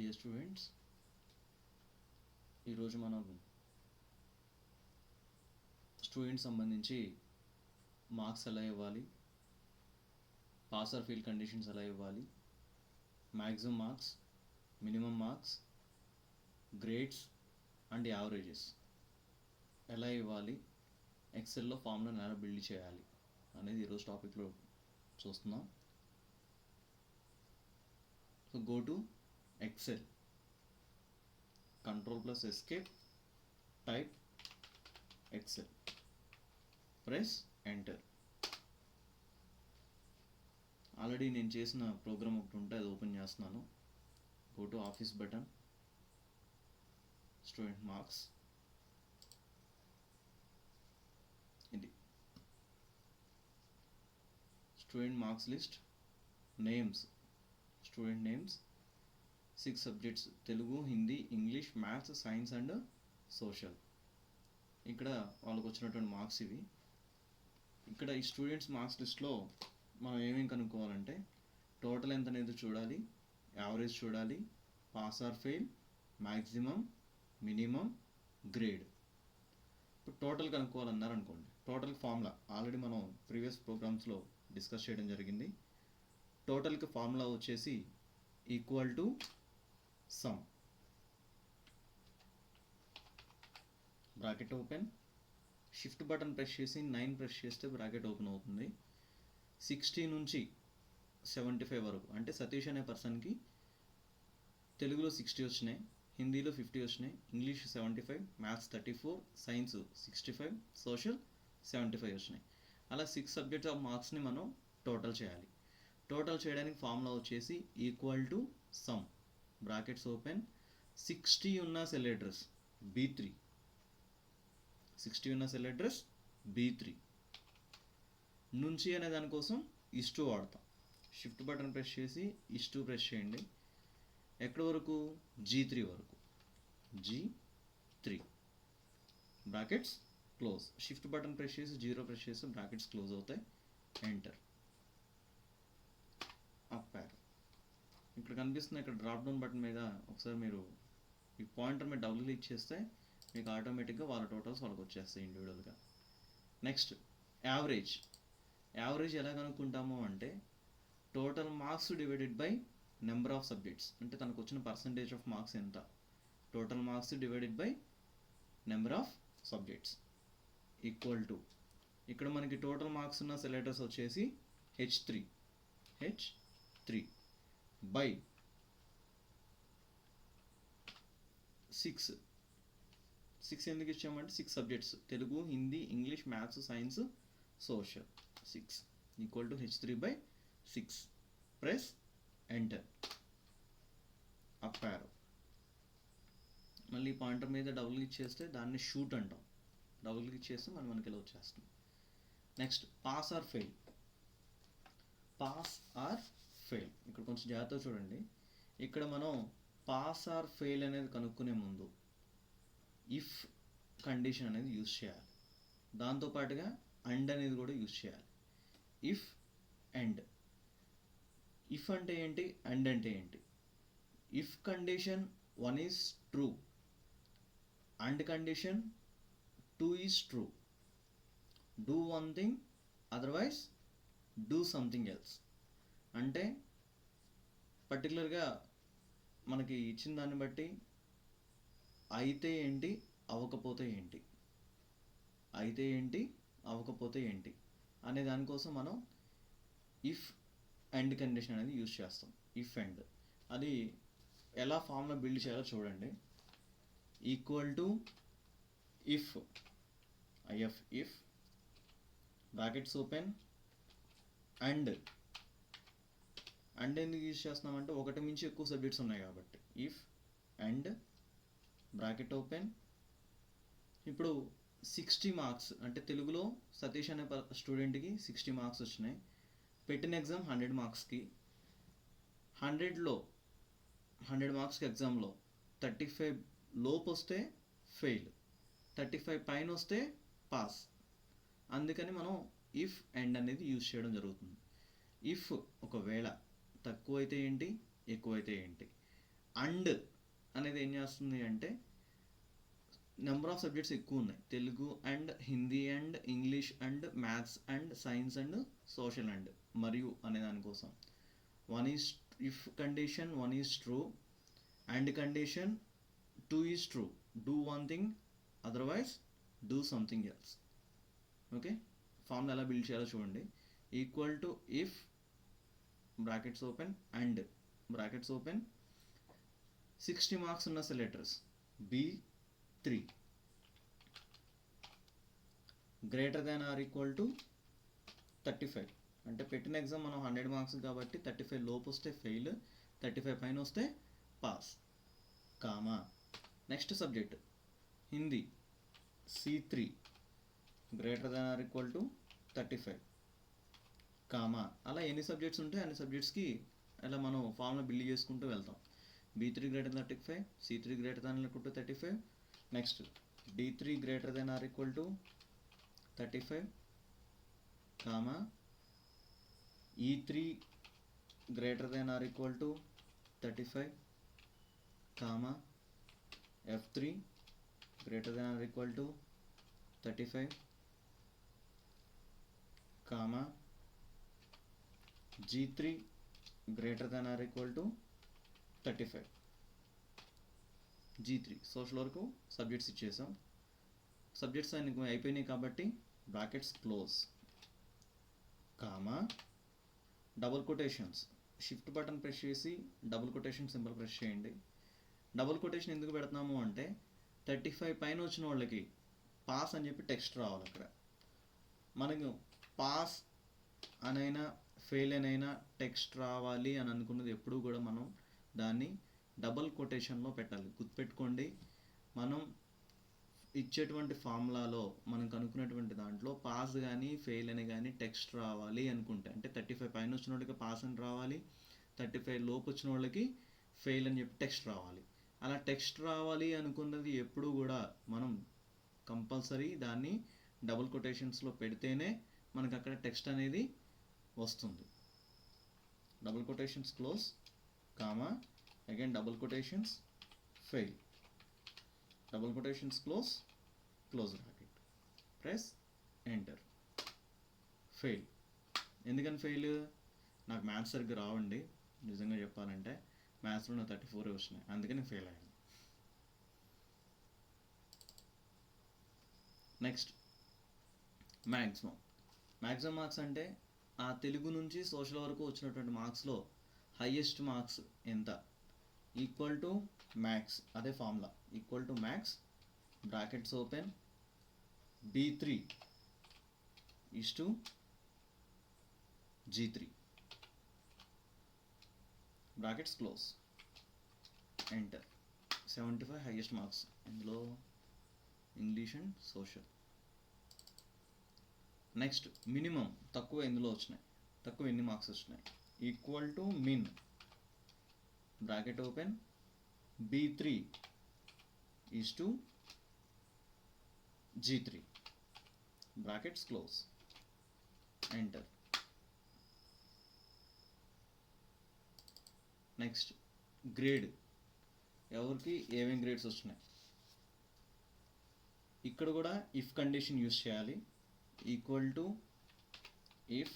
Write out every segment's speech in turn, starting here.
Dear students, ఈరోజు మనం students సంబంధించి మార్క్స్ ఎలా ఇవ్వాలి, పాస్ ఆర్ ఫెయిల్ కండిషన్స్ ఎలా ఇవ్వాలి, maximum marks, minimum marks, grades and averages ఎలా ఇవ్వాలి, ఎక్సెల్లో ఫార్ములాను ఎలా బిల్డ్ చేయాలి అనేది ఈరోజు టాపిక్లో చూస్తున్నాం. So go to Excel, control plus escape, type Excel, press enter. Already నేను చేసిన ప్రోగ్రామ్ ఒకటి ఉంటే అది ఓపెన్ చేస్తున్నాను. Go to office button, student marks, ఇది student marks list, names, student names, 6 subjects Telugu, Hindi, English, maths, science and social. ఇక్కడ వాళ్ళకు వచ్చినటువంటి మార్క్స్ ఇవి. ఇక్కడ ఈ స్టూడెంట్స్ మార్క్స్ లిస్ట్లో మనం ఏమేమి కనుక్కోవాలంటే టోటల్ ఎంత అనేది చూడాలి, యావరేజ్ చూడాలి, pass or fail, maximum, minimum, grade. ఇప్పుడు టోటల్ కనుక్కోవాలన్నారు అనుకోండి, టోటల్ ఫార్ములా ఆల్రెడీ మనం ప్రీవియస్ ప్రోగ్రామ్స్లో డిస్కస్ చేయడం జరిగింది. టోటల్కి ఫార్ములా వచ్చేసి equal to some, bracket open, shift button press చేసి 9 ప్రెస్ చేస్తే బ్రాకెట్ ఓపెన్ అవుతుంది. 60 నుంచి 75 వరకు, అంటే సతీష్ అనే పర్సన్కి తెలుగులో 60 వచ్చినాయి, హిందీలో 50 వచ్చినాయి, ఇంగ్లీష్ 75, మ్యాథ్స్ 34, సైన్స్ 65, సోషల్ 75 వచ్చినాయి. అలా 6 సబ్జెక్ట్స్ ఆఫ్ మార్క్స్ని మనం టోటల్ చేయాలి. టోటల్ చేయడానికి ఫార్ములా వచ్చేసి equal to some, brackets open, 60 ఉన్న సెల్ అడ్రస్ B3, 60 ఉన్న సెల్ అడ్రస్ B3 నుంచి అనే దానికోసం ఇస్టు వాడతాం. షిఫ్ట్ బటన్ ప్రెస్ చేసి ఇస్టు ప్రెస్ చేయండి. ఎక్కడి వరకు? G3 వరకు, G3 brackets close. Shift button press చేసి 0 ప్రెస్ చేసి బ్రాకెట్స్ క్లోజ్ అవుతాయి. ఎంటర్. అప్ యారో ఇక్కడ కనిపిస్తుంది. ఇక్కడ డ్రాప్ డౌన్ బటన్ మీద ఒకసారి మీరు ఈ పాయింటర్ మీద డబుల్ క్లిక్ చేస్తే మీకు ఆటోమేటిక్గా వాళ్ళ టోటల్స్ వాళ్ళకి వచ్చేస్తాయి ఇండివిజువల్గా. Next average. యావరేజ్ ఎలా కనుక్కుంటాము అంటే total marks divided by number of subjects, అంటే తనకు వచ్చిన పర్సంటేజ్ ఆఫ్ మార్క్స్ ఎంత, total marks divided by number of subjects equal to, ఇక్కడ మనకి టోటల్ మార్క్స్ ఉన్న సెలెక్టర్స్ వచ్చేసి H3 బై 6 ఎందుకు ఇచ్చామంటే 6 subjects Telugu, Hindi, English, maths, science, social 6 equal to H3 by 6. Press enter. Up arrow. మళ్ళీ పాయింటర్ మీద double click చేస్తే దాన్ని షూట్ అంటాం. డబుల్ క్లిక్ చేస్తే మనకి ఇలా వచ్చేస్తుంది. Next pass or fail. Pass or fail ఇక్కడ కొంచెం జాగ్రత్తగా చూడండి. ఇక్కడ మనం పాస్ ఆర్ ఫెయిల్ అనేది కనుక్కునే ముందు ఇఫ్ కండిషన్ అనేది యూజ్ చేయాలి. దాంతోపాటుగా అండ్ అనేది కూడా యూజ్ చేయాలి. If and. ఇఫ్ అంటే ఏంటి, అండ్ అంటే ఏంటి? If condition 1 is true, and condition 2 is true. Do one thing, otherwise do something else. అంటే పర్టికులర్గా మనకి ఇచ్చిన దాన్ని బట్టి అయితే ఏంటి, అవ్వకపోతే ఏంటి, అయితే ఏంటి, అవ్వకపోతే ఏంటి అనే దానికోసం మనం ఇఫ్ అండ్ కండిషన్ అనేది యూజ్ చేస్తాం. ఇఫ్ అండ్ అది ఎలా ఫార్ములా బిల్డ్ చేయాలో చూడండి. Equal to if, if brackets open, and ఎందుకు యూజ్ చేస్తున్నామంటే ఒకటి మించి ఎక్కువ సబ్జెక్ట్స్ ఉన్నాయి కాబట్టి. If and bracket open. ఇప్పుడు 60 మార్క్స్ అంటే తెలుగులో సతీష్ అనే స్టూడెంట్కి 60 మార్క్స్ వచ్చినాయి. పెట్టిన ఎగ్జామ్ 100 మార్క్స్కి. 100లో 100 మార్క్స్కి ఎగ్జామ్లో 35 లోపు వస్తే ఫెయిల్, 35 పైన వస్తే పాస్. అందుకని మనం ఇఫ్ అండ్ అనేది యూజ్ చేయడం జరుగుతుంది. ఇఫ్ ఒకవేళ తక్కువైతే ఏంటి, ఎక్కువైతే ఏంటి. అండ్ అనేది ఏం చేస్తుంది అంటే నెంబర్ ఆఫ్ సబ్జెక్ట్స్ ఎక్కువ ఉన్నాయి, Telugu and Hindi and English and maths and science and social and మరియు అనే దానికోసం. One is if condition one is true, and condition two is true, do one thing otherwise do something else. Okay, formula ఎలా build చేయాలో చూడండి. Equal to if brackets open and brackets open 60 marks ఉన్న selectors B3 greater than or equal to 35. అంటే పెట్టిన exam మనం 100 marks కాబట్టి 35 లోపు వస్తే ఫెయిల్, 35 పైన వస్తే pass. Comma next subject Hindi C3 greater than or equal to 35. Comma అలా ఎన్ని సబ్జెక్ట్స్ ఉంటే అన్ని సబ్జెక్ట్స్కి అలా మనం ఫార్ములా బిల్డ్ చేసుకుంటూ వెళ్తాం. B3 greater than 35, C3 greater than or equal to 35. Next, D3 greater than or equal to 35, comma, E3 greater than or equal to 35, comma, F3 greater than or equal to 35, comma, G3 greater than or equal to 35. G3 social వరకు subjects ఇచ్చేసాం. Subjects అన్ని అయిపోయినాయి కాబట్టి brackets close, comma double quotations. Shift button press చేసి double quotation symbol press చేయండి. Double quotation ఎందుకు పెడుతున్నాము అంటే 35 పైన వచ్చిన వాళ్ళకి పాస్ అని చెప్పి టెక్స్ట్ రావాలి. అక్కడ మనకు పాస్ అనైనా ఫెయిల్ అనైనా టెక్స్ట్ రావాలి అని అనుకున్నది ఎప్పుడూ కూడా మనం దాన్ని డబల్ కొటేషన్లో పెట్టాలి. గుర్తుపెట్టుకోండి, మనం ఇచ్చేటువంటి ఫార్ములాలో మనం కనుక్కున్నటువంటి దాంట్లో పాస్ కానీ ఫెయిల్ అని కానీ టెక్స్ట్ రావాలి అనుకుంటే, అంటే 35 పైన వచ్చిన వాళ్ళకి పాస్ అని రావాలి, 35 లోపు వచ్చిన వాళ్ళకి ఫెయిల్ అని చెప్పి టెక్స్ట్ రావాలి. అలా టెక్స్ట్ రావాలి అనుకున్నది ఎప్పుడు కూడా మనం కంపల్సరీ దాన్ని డబుల్ కొటేషన్స్లో పెడితేనే మనకు అక్కడ టెక్స్ట్ అనేది వస్తుంది. Double quotations close, comma, again double quotations, fail, double quotations close, close bracket, press enter, fail. ఎందుకని ఫెయిల్? నాకు మ్యాథ్స్ సరిగ్గా రావండి, నిజంగా చెప్పాలంటే మ్యాథ్స్లో నాకు 34 వచ్చినాయి, అందుకని ఫెయిల్ అయ్యాను. నెక్స్ట్ మ్యాక్సిమం మార్క్స్ అంటే ఆ తెలుగు నుంచి సోషల్ వరకు వచ్చినటువంటి మార్క్స్లో హైయెస్ట్ మార్క్స్ ఎంత, ఈక్వల్ టు మ్యాక్స్. అదే formula, equal to max brackets open B3 is to G3 brackets close, enter. 75 highest marks ఇందులో English and social. Next minimum తక్కువ ఇందులో వచ్చినాయి, తక్కువ ఎన్ని మార్క్స్ వచ్చినాయి, equal to min bracket open B3 is to G3 brackets close, enter. Next grade, ఎవరికి ఏమేమి grades వచ్చినాయి. ఇక్కడ కూడా ఇఫ్ కండిషన్ యూస్ చేయాలి. Equal to if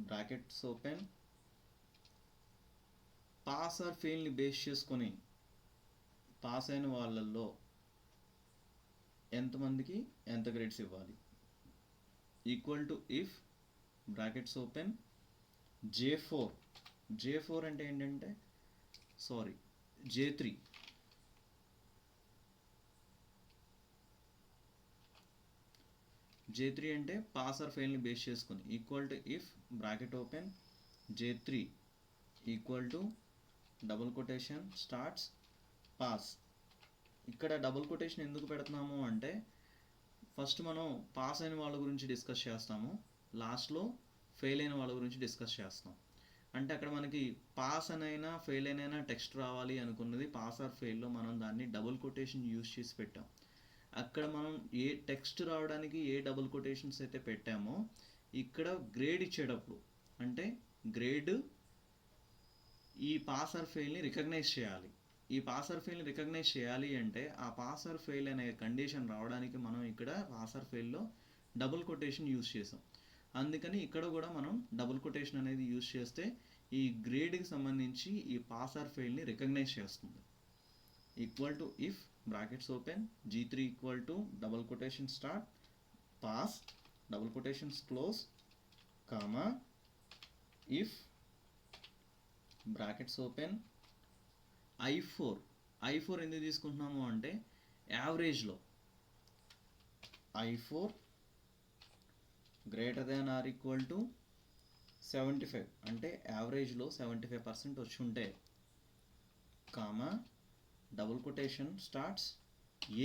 brackets open pass or ఫెయిల్ని బేస్ చేసుకొని పాస్ అయిన వాళ్ళల్లో ఎంతమందికి ఎంత గ్రేడ్స్ ఇవ్వాలి. Equal to if brackets open J4 అంటే ఏంటంటే J3 అంటే పాస్ ఆర్ ఫెయిల్ని బేస్ చేసుకొని equal to if bracket open J3 equal to double quotation starts pass. ఇక్కడ డబుల్ కొటేషన్ ఎందుకు పెడుతున్నాము అంటే ఫస్ట్ మనం పాస్ అయిన వాళ్ళ గురించి డిస్కస్ చేస్తాము, లాస్ట్లో ఫెయిల్ అయిన వాళ్ళ గురించి డిస్కస్ చేస్తాం. అంటే అక్కడ మనకి పాస్ అనైనా ఫెయిల్ అయినా టెక్స్ట్ రావాలి అనుకున్నది పాస్ ఆర్ ఫెయిల్లో మనం దాన్ని డబుల్ కొటేషన్ యూజ్ చేసి పెట్టాం. అక్కడ మనం ఏ టెక్స్ట్ రావడానికి ఏ డబుల్ కొటేషన్స్ అయితే పెట్టామో ఇక్కడ గ్రేడ్ ఇచ్చేటప్పుడు అంటే గ్రేడ్ ఈ పాస్ ఆర్ ఫెయిల్ని రికగ్నైజ్ చేయాలి. ఈ పాస్ ఆర్ ఫెయిల్ని రికగ్నైజ్ చేయాలి అంటే ఆ పాస్ ఆర్ ఫెయిల్ అనే కండిషన్ రావడానికి మనం ఇక్కడ పాస్ ఆర్ ఫెయిల్లో డబుల్ కొటేషన్ యూజ్ చేసాం. అందుకని ఇక్కడ కూడా మనం డబుల్ కొటేషన్ అనేది యూజ్ చేస్తే ఈ గ్రేడ్కి సంబంధించి ఈ పాస్ ఆర్ ఫెయిల్ని రికగ్నైజ్ చేస్తుంది. Equal to if brackets open G3 equal to double quotation start pass double quotations close comma if brackets open I4 ఎందుకు తీసుకుంటున్నాము అంటే యావరేజ్లో I4 greater than or equal to 75 అంటే యావరేజ్లో 75% వచ్చి ఉంటే comma double quotation starts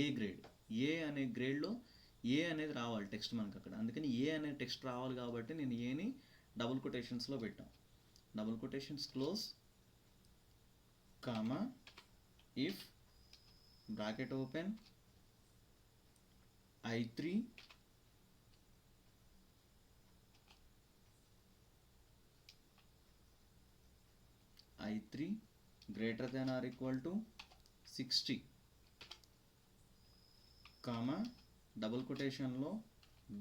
A grade. A అనే గ్రేడ్లో ఏ అనేది రావాలి టెక్స్ట్ మనకు అక్కడ. అందుకని ఏ అనే టెక్స్ట్ రావాలి కాబట్టి నేను ఏని డబుల్ కొటేషన్స్లో పెట్టాను. Double quotations close comma if bracket open I3 greater than or equal to 60 comma double కొటేషన్లో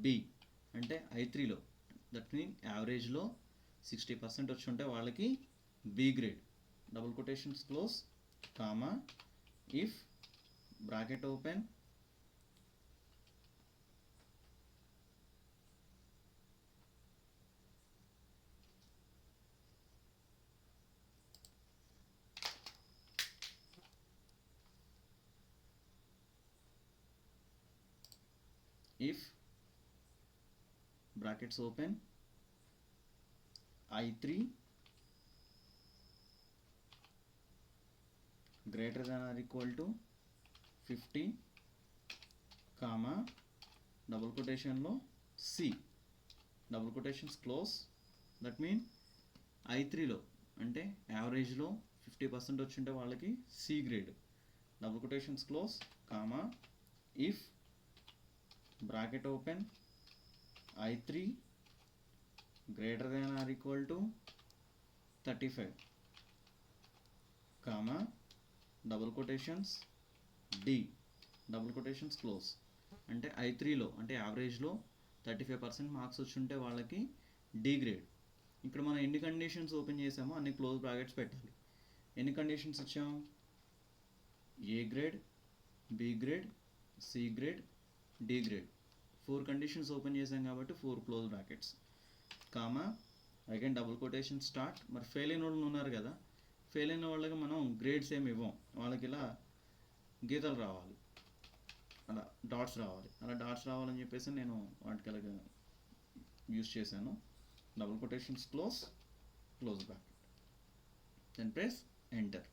B అంటే I3లో దట్ మీన్ యావరేజ్లో 60% వచ్చి ఉంటే వాళ్ళకి B grade. Double quotations close comma if bracket open if brackets open I3 greater than or equal to 50 comma double quotation లో C double quotations close that mean I3లో అంటే యావరేజ్లో 50% వచ్చింటే వాళ్ళకి C grade. double quotations close comma if bracket open I3 greater than or equal to 35 comma double quotations D double quotations close అంటే I3లో అంటే యావరేజ్లో 35% marks వచ్చి ఉంటే వాళ్ళకి D grade. ఇక్కడ మనం ఎన్ని కండిషన్స్ ఓపెన్ చేసామో అన్ని క్లోజ్ బ్రాకెట్స్ పెట్టాలి. ఎన్ని కండిషన్స్ ఇచ్చాం? A grade, B grade, C grade, D grade. 4 conditions open చేసాం కాబట్టి 4 close brackets comma again double quotation start. మరి ఫెయిల్ అయిన వాళ్ళు ఉన్నారు కదా, ఫెయిల్ అయిన వాళ్ళకి మనం గ్రేడ్స్ ఏమి ఇవ్వం, వాళ్ళకి ఇలా గీతలు రావాలి, అలా డాట్స్ రావాలి. అలా డాట్స్ రావాలని చెప్పేసి నేను వాటికి అలాగ యూస్ చేశాను. Double quotations close bracket then press enter.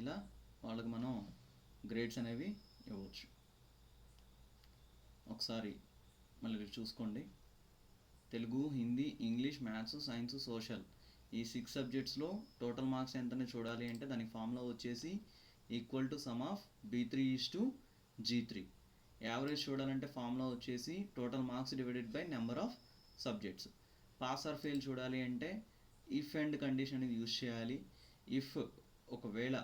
ఇలా వాళ్ళకి మనం గ్రేడ్స్ అనేవి ఇవ్వచ్చు. ఒకసారి మళ్ళీ చూసుకోండి. Telugu, Hindi, English, maths, science, social ఈ 6 సబ్జెక్ట్స్లో టోటల్ మార్క్స్ ఎంతని చూడాలి అంటే దానికి ఫార్ములా వచ్చేసి equal to some of B3:G3. Average చూడాలంటే ఫార్ములా వచ్చేసి total marks divided by number of subjects. Pass or fail చూడాలి అంటే ఇఫ్ అండ్ కండిషన్ అనేది యూజ్ చేయాలి. ఇఫ్ ఒకవేళ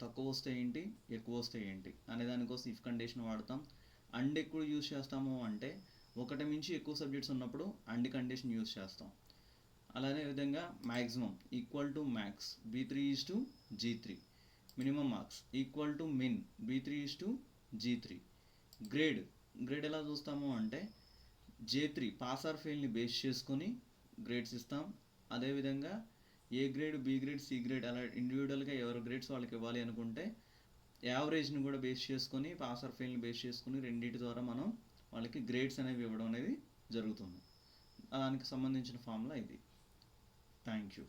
తక్కువ వస్తే ఏంటి, ఎక్కువ వస్తే ఏంటి అనే దానికోసం ఇఫ్ కండిషన్ వాడతాం. అండ్ ఎక్కువ యూజ్ చేస్తాము అంటే ఒకటి మించి ఎక్కువ సబ్జెక్ట్స్ ఉన్నప్పుడు అండ్ కండిషన్ యూజ్ చేస్తాం. అలానే విధంగా maximum equal to max B3:G3. Minimum marks equal to min B3:G3. Grade ఎలా చూస్తాము అంటే J3 పాస్ ఆర్ ఫెయిల్ని బేస్ చేసుకొని గ్రేడ్స్ ఇస్తాం. అదేవిధంగా A grade, B grade, C grade అలా ఇండివిజువల్గా ఎవరి గ్రేడ్స్ వాళ్ళకి ఇవ్వాలి అనుకుంటే యావరేజ్ని కూడా బేస్ చేసుకొని పాస్ ఆర్ ఫెయిల్ని బేస్ చేసుకొని రెండింటి ద్వారా మనం వాళ్ళకి గ్రేడ్స్ అనేవి ఇవ్వడం అనేది జరుగుతుంది. దానికి సంబంధించిన ఫార్ములా ఇది. Thank you.